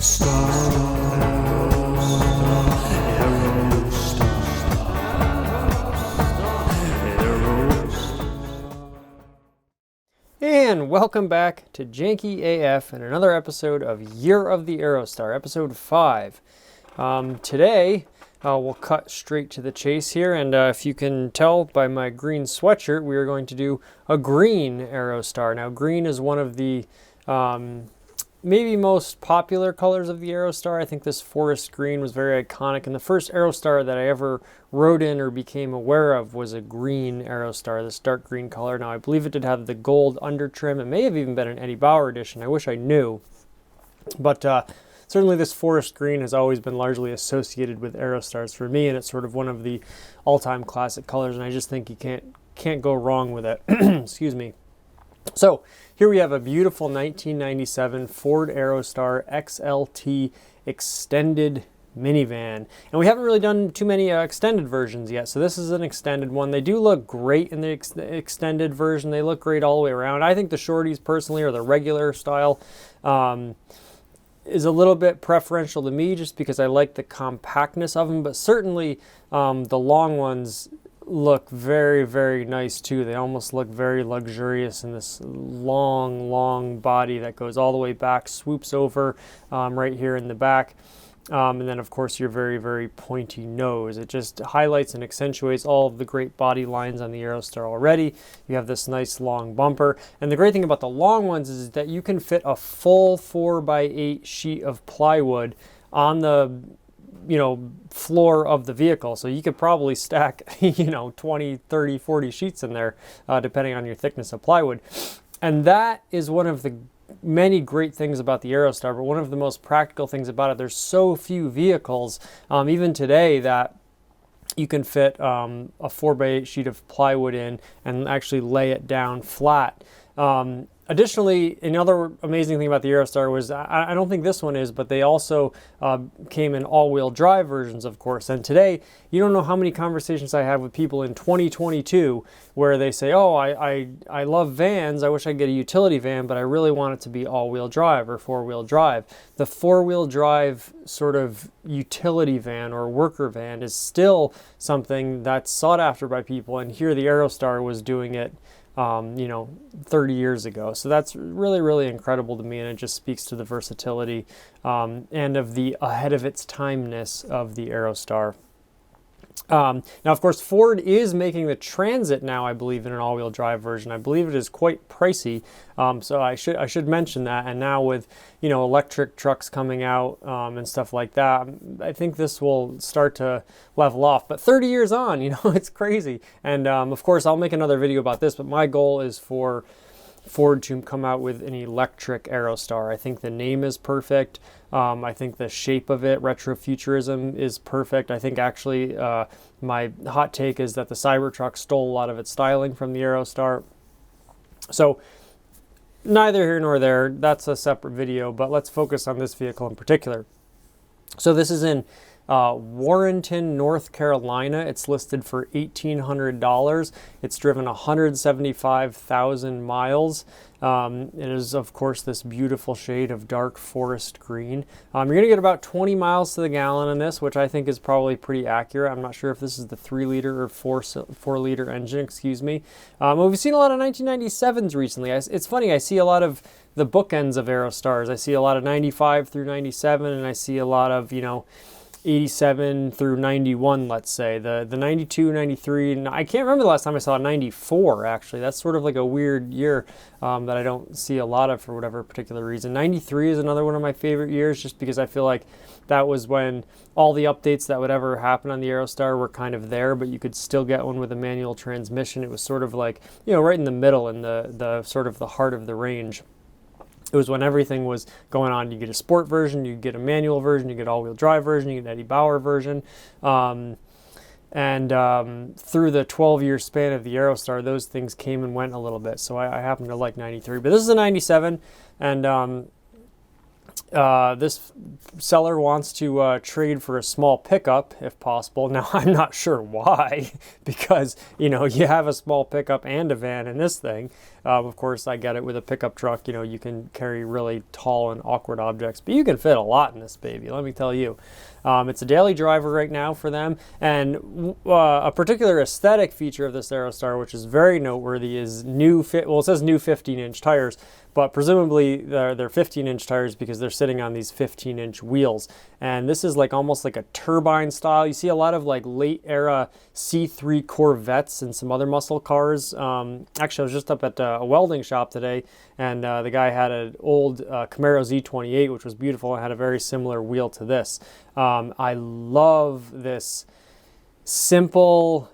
And welcome back to Janky AF and another episode of Year of the Aerostar, episode 5. Today, we'll cut straight to the chase here, and if you can tell by my green sweatshirt, we are going to do a green Aerostar. Now, green is one of the maybe most popular colors of the Aerostar. I think this forest green was very iconic, and the first Aerostar that I ever rode in or became aware of was a green Aerostar, this dark green color. Now, I believe it did have the gold under trim. It may have even been an Eddie Bauer edition. I wish I knew. But certainly this forest green has always been largely associated with Aerostars for me, and it's sort of one of the all-time classic colors, and I just think you can't go wrong with it. Excuse me. So here we have a beautiful 1997 Ford Aerostar XLT extended minivan, and we haven't really done too many extended versions yet, so this is an extended one. They do look great in the extended version. They look great all the way around. I think the shorties personally, or the regular style, is a little bit preferential to me just because I like the compactness of them, but certainly the long ones look very, very nice too. They almost look very luxurious in this long body that goes all the way back, swoops over right here in the back. And then of course your very, very pointy nose. It just highlights and accentuates all of the great body lines on the Aerostar already. You have this nice long bumper. And the great thing about the long ones is that you can fit a full 4x8 sheet of plywood on the floor of the vehicle. So you could probably stack 20, 30, 40 sheets in there depending on your thickness of plywood. And that is one of the many great things about the Aerostar, but one of the most practical things about it, there's so few vehicles even today that you can fit a 4x8 sheet of plywood in and actually lay it down flat. Additionally, another amazing thing about the Aerostar was, I don't think this one is, but they also came in all-wheel drive versions, of course. And today, you don't know how many conversations I have with people in 2022 where they say, oh, I love vans. I wish I could get a utility van, but I really want it to be all-wheel drive or four-wheel drive. The four-wheel drive sort of utility van or worker van is still something that's sought after by people. And here the Aerostar was doing it 30 years ago. So that's really, really incredible to me, and it just speaks to the versatility and of the ahead of its timeness of the Aerostar. Now, of course, Ford is making the Transit now, I believe, in an all-wheel drive version. I believe it is quite pricey, so I should mention that. And now with electric trucks coming out and stuff like that, I think this will start to level off. But 30 years on, it's crazy. And of course, I'll make another video about this. But my goal is for Ford to come out with an electric Aerostar. I think the name is perfect. I think the shape of it, retrofuturism, is perfect. I think actually my hot take is that the Cybertruck stole a lot of its styling from the Aerostar. So neither here nor there. That's a separate video, but let's focus on this vehicle in particular. So this is in Warrenton, North Carolina. It's listed for $1,800. It's driven 175,000 miles. It is, of course, this beautiful shade of dark forest green. You're going to get about 20 miles to the gallon in this, which I think is probably pretty accurate. I'm not sure if this is the 3-liter or 4-liter engine, excuse me. We've seen a lot of 1997s recently. It's funny, I see a lot of the bookends of Aerostars. I see a lot of 95 through 97, and I see a lot of, 87 through 91, let's say. The 92, 93, and I can't remember the last time I saw a 94, actually. That's sort of like a weird year that I don't see a lot of for whatever particular reason. 93 is another one of my favorite years, just because I feel like that was when all the updates that would ever happen on the Aerostar were kind of there, but you could still get one with a manual transmission. It was sort of like, right in the middle, in the sort of the heart of the range. It was when everything was going on. You get a sport version, you get a manual version, you get all-wheel drive version, you get an Eddie Bauer version. And through the 12-year span of the Aerostar, those things came and went a little bit. So I happen to like 93. But this is a 97, and This seller wants to trade for a small pickup if possible. Now, I'm not sure why, because, you know, you have a small pickup and a van in this thing. Of course, I get it with a pickup truck, you know, you can carry really tall and awkward objects, but you can fit a lot in this baby, let me tell you. It's a daily driver right now for them, and a particular aesthetic feature of this Aerostar, which is very noteworthy, is well, it says new 15-inch tires, but presumably they're 15-inch tires because they're sitting on these 15-inch wheels. And this is like almost like a turbine style. You see a lot of like late era C3 Corvettes and some other muscle cars. Actually, I was just up at a welding shop today, and the guy had an old Camaro Z28, which was beautiful and had a very similar wheel to this. I love this simple,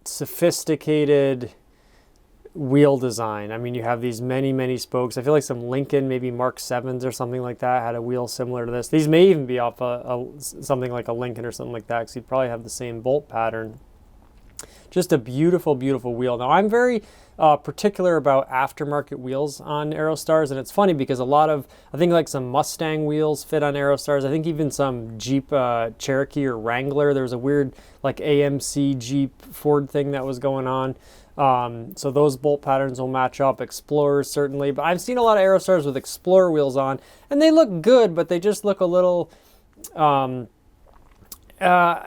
sophisticated wheel design. I mean, you have these many spokes. I feel like some Lincoln, maybe Mark 7s or something like that, had a wheel similar to this. These may even be off something like a Lincoln or something like that, because you'd probably have the same bolt pattern. Just a beautiful wheel. Now, I'm very particular about aftermarket wheels on Aerostars, and it's funny because a lot of, I think like some Mustang wheels fit on Aerostars. I think even some Jeep Cherokee or Wrangler. There was a weird like AMC Jeep Ford thing that was going on. So those bolt patterns will match up. Explorers certainly, but I've seen a lot of Aerostars with Explorer wheels on, and they look good, but they just look a little, I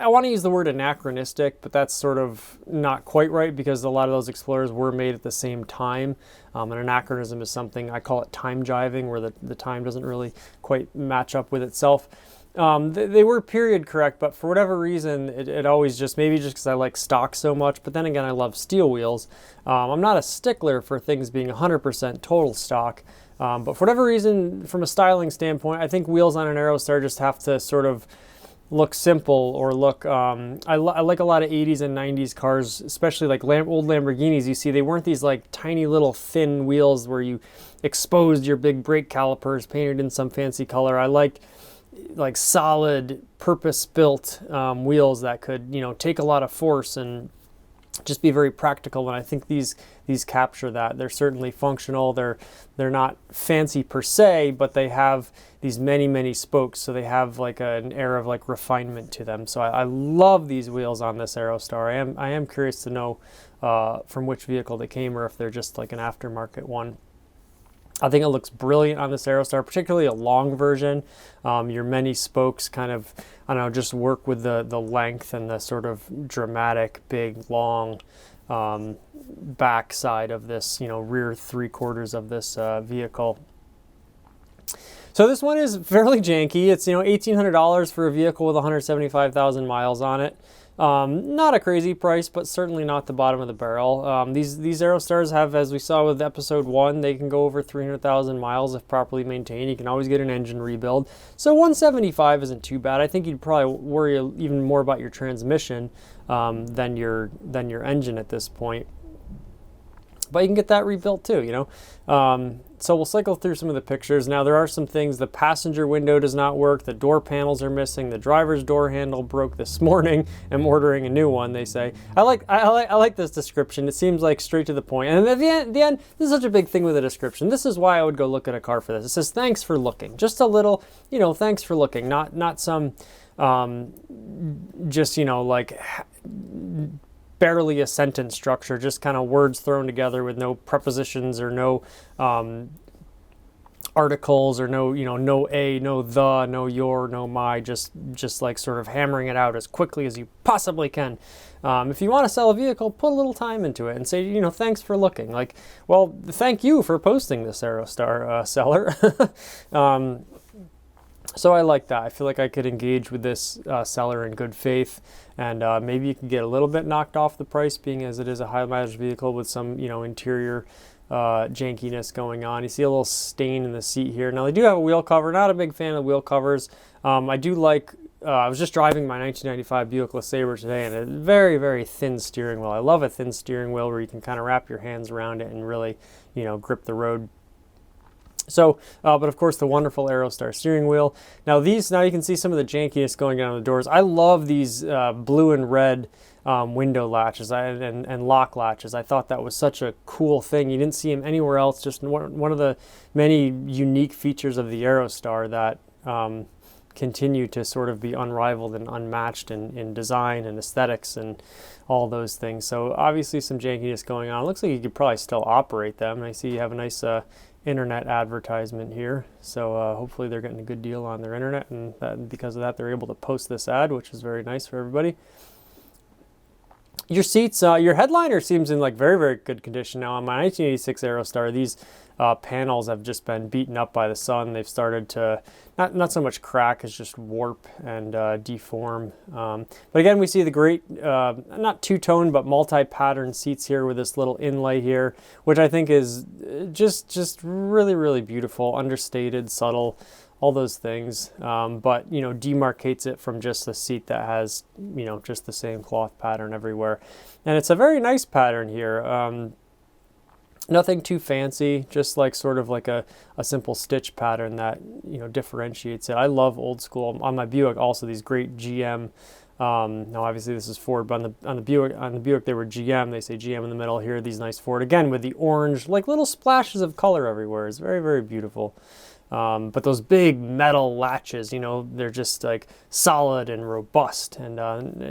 want to use the word anachronistic, but that's sort of not quite right, because a lot of those Explorers were made at the same time. An anachronism is something, I call it time jiving, where the time doesn't really quite match up with itself. They were period correct, but for whatever reason, it always just, maybe just because I like stock so much, but then again, I love steel wheels. I'm not a stickler for things being 100% total stock, but for whatever reason, from a styling standpoint, I think wheels on an Aerostar just have to sort of look simple, or look, I like a lot of 80s and 90s cars, especially like old Lamborghinis. You see, they weren't these like tiny little thin wheels where you exposed your big brake calipers painted in some fancy color. I like solid purpose-built wheels that could, you know, take a lot of force and just be very practical, and I think these capture that. They're certainly functional. They're not fancy per se, but they have these many spokes, so they have like an air of like refinement to them. So I love these wheels on this Aerostar. I am curious to know from which vehicle they came, or if they're just like an aftermarket one. I think it looks brilliant on this Aerostar, particularly a long version. Your many spokes kind of, I don't know, just work with the length and the sort of dramatic, big, long back side of this, you know, rear 3/4 of this vehicle. So this one is fairly janky. It's, you know, $1,800 for a vehicle with 175,000 miles on it. Not a crazy price, but certainly not the bottom of the barrel. These Aerostars have, as we saw with episode 1, they can go over 300,000 miles if properly maintained. You can always get an engine rebuild. So 175 isn't too bad. I think you'd probably worry even more about your transmission than your engine at this point. But you can get that rebuilt too, you know. So we'll cycle through some of the pictures. Now, there are some things. The passenger window does not work. The door panels are missing. The driver's door handle broke this morning. I'm ordering a new one, they say. I like this description. It seems like straight to the point. And at the end, this is such a big thing with a description. This is why I would go look at a car for this. It says, thanks for looking. Just a little, you know, thanks for looking. Not some, just, you know, like barely a sentence structure, just kind of words thrown together with no prepositions or no articles, or no, you know, no a, no the, no your, no my, just like sort of hammering it out as quickly as you possibly can. If you want to sell a vehicle, put a little time into it and say, you know, thanks for looking. Like, well, thank you for posting this, Aerostar seller. So I like that. I feel like I could engage with this seller in good faith, and maybe you can get a little bit knocked off the price, being as it is a high mileage vehicle with some, you know, interior jankiness going on. You see a little stain in the seat here. Now, they do have a wheel cover. Not a big fan of wheel covers. I do like, I was just driving my 1995 Buick LeSabre today, and a very thin steering wheel. I love a thin steering wheel where you can kind of wrap your hands around it and really, you know, grip the road. So, but of course the wonderful Aerostar steering wheel. Now you can see some of the jankiness going down the doors. I love these blue and red window latches and lock latches. I thought that was such a cool thing. You didn't see them anywhere else. Just one of the many unique features of the Aerostar that continue to sort of be unrivaled and unmatched in design and aesthetics and all those things. So obviously some jankiness going on. It looks like you could probably still operate them. I see you have a nice internet advertisement here, so hopefully they're getting a good deal on their internet, and because of that they're able to post this ad, which is very nice for everybody. Your seats, your headliner seems in like very, very good condition now. On my 1986 Aerostar, these panels have just been beaten up by the sun. They've started to not so much crack as just warp and deform. But again, we see the great, not two-tone, but multi-pattern seats here with this little inlay here, which I think is just really, really beautiful, understated, subtle, all those things, but you know, demarcates it from just a seat that has, you know, just the same cloth pattern everywhere. And it's a very nice pattern here. Nothing too fancy, just like sort of like a simple stitch pattern that, you know, differentiates it. I love old school. On my Buick also, these great GM, now obviously this is Ford, but on the Buick they were GM. They say GM in the middle here, these nice Ford, again with the orange, like little splashes of color everywhere. It's very, very beautiful. But those big metal latches, you know, they're just like solid and robust, and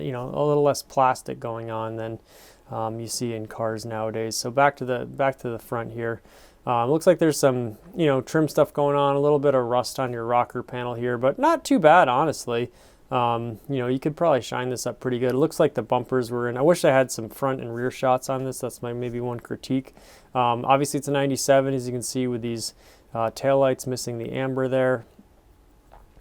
you know, a little less plastic going on than you see in cars nowadays. So back to the front here. Looks like there's some, you know, trim stuff going on, a little bit of rust on your rocker panel here, but not too bad, honestly. You know, you could probably shine this up pretty good. It looks like the bumpers were in. I wish I had some front and rear shots on this. That's my maybe one critique. Obviously it's a 97, as you can see, with these taillights missing the amber there.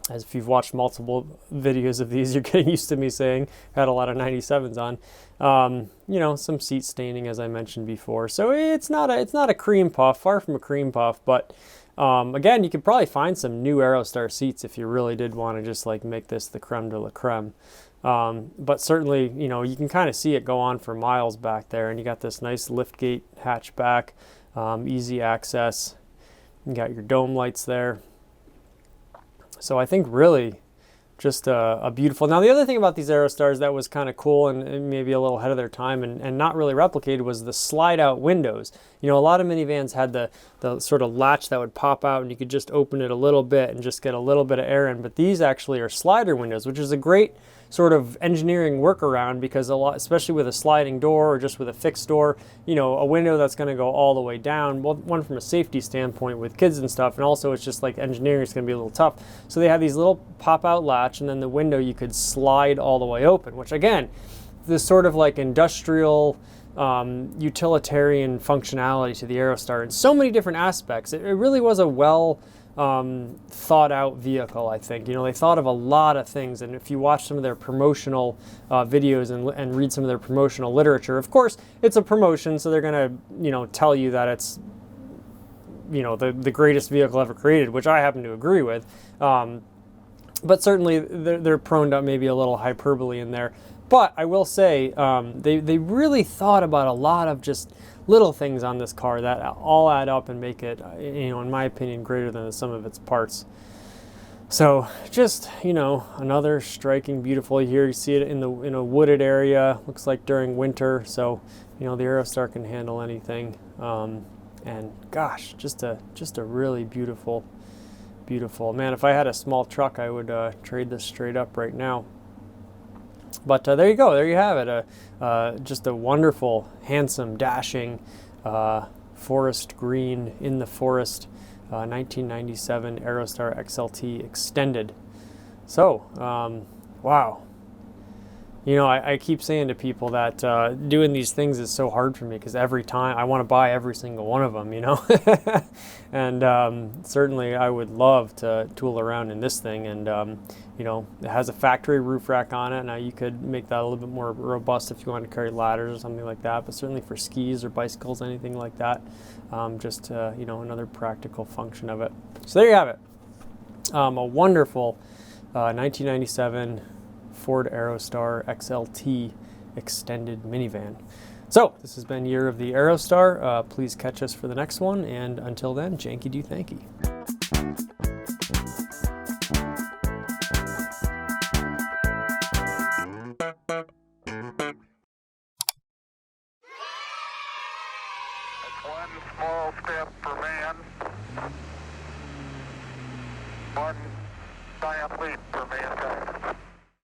As if you've watched multiple videos of these, you're getting used to me saying had a lot of 97s on. You know, some seat staining, as I mentioned before. So it's not a cream puff, far from a cream puff, but again, you could probably find some new Aerostar seats if you really did want to just like make this the creme de la creme. But certainly, you know, you can kind of see it go on for miles back there, and you got this nice liftgate hatchback, easy access. You got your dome lights there. So I think really just a beautiful. Now the other thing about these Aerostars that was kind of cool and maybe a little ahead of their time and not really replicated was the slide out windows. You know, a lot of minivans had the sort of latch that would pop out and you could just open it a little bit and just get a little bit of air in, but these actually are slider windows, which is a great sort of engineering workaround, because a lot, especially with a sliding door or just with a fixed door, you know, a window that's going to go all the way down, well, one from a safety standpoint with kids and stuff, and also it's just like engineering is going to be a little tough. So they have these little pop out latch, and then the window you could slide all the way open, which again, this sort of like industrial utilitarian functionality to the Aerostar in so many different aspects. It really was a well thought out vehicle, I think. You know, they thought of a lot of things, and if you watch some of their promotional videos and read some of their promotional literature, of course it's a promotion, so they're gonna, you know, tell you that it's, you know, the greatest vehicle ever created, which I happen to agree with, but certainly they're prone to maybe a little hyperbole in there. But I will say they really thought about a lot of just little things on this car that all add up and make it, you know, in my opinion, greater than the sum of its parts. So just, you know, another striking, beautiful. Here you see it in a wooded area. Looks like during winter. So, you know, the Aerostar can handle anything. And gosh, just a really beautiful, beautiful. Man, if I had a small truck, I would trade this straight up right now. But there you go. There you have it. Just a wonderful, handsome, dashing forest green in the forest 1997 Aerostar XLT Extended. So, wow. You know, I keep saying to people that doing these things is so hard for me, because every time I want to buy every single one of them, you know. And certainly I would love to tool around in this thing. And, you know, it has a factory roof rack on it. Now you could make that a little bit more robust if you want to carry ladders or something like that. But certainly for skis or bicycles, anything like that, just, you know, another practical function of it. So there you have it. A wonderful 1997 Ford Aerostar XLT extended minivan. So this has been Year of the Aerostar. Please catch us for the next one, and until then, janky do thanky. One small step for man, one giant leap for mankind.